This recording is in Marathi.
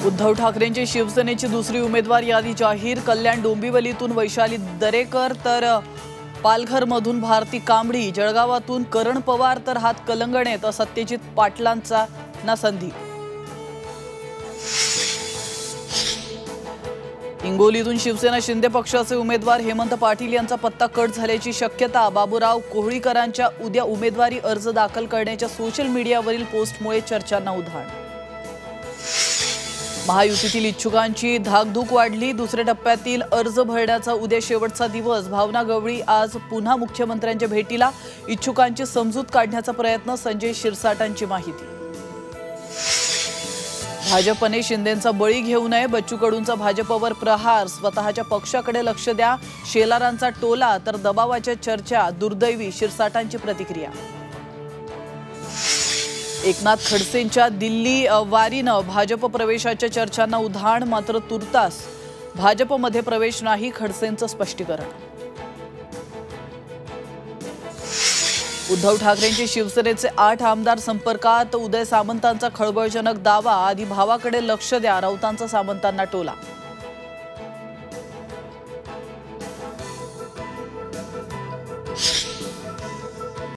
उद्धव ठाकरेंची शिवसेनेची दुसरी उमेदवार यादी जाहीर। कल्याण डोंबिवलीतून वैशाली दरेकर तर पालघरमधून भारती कांबडी, जळगावातून करण पवार तर हातकलंगणे तर सत्यजित पाटलांचा ना संधी। हिंगोलीतून शिवसेना शिंदे पक्षाचे उमेदवार हेमंत पाटील यांचा पत्ता कट झाल्याची शक्यता। बाबूराव कोहळीकरांच्या उद्या उमेदवारी अर्ज दाखल करण्याच्या सोशल मीडियावरील पोस्टमुळे चर्चांना उधाण। महायुतीतील इच्छुकांची धाकधूक वाढली। दुसऱ्या टप्प्यातील अर्ज भरण्याचा उद्या शेवटचा दिवस। भावना गवळी आज पुन्हा मुख्यमंत्र्यांच्या भेटीला। इच्छुकांची समजूत काढण्याचा प्रयत्न। संजय शिरसाटांची माहिती। भाजपने शिंदेंचा बळी घेऊ नये, बच्चू कडूंचा भाजपवर प्रहार। स्वतःच्या पक्षाकडे लक्ष द्या, शेलारांचा टोला तर दबावाच्या चर्चा। दुर्दैवी, शिरसाटांची प्रतिक्रिया। एकनाथ खडसेंच्या दिल्ली वारीनं भाजप प्रवेशाच्या चर्चांना उधाण। मात्र तुर्तास भाजपमध्ये प्रवेश नाही, खडसेंचं स्पष्टीकरण। उद्धव ठाकरेंची शिवसेनेचे 8 आमदार संपर्कात। उदय सामंतांचा खळबळजनक दावा। आधी भावाकडे लक्ष द्या, राऊतांचा सामंतांना टोला।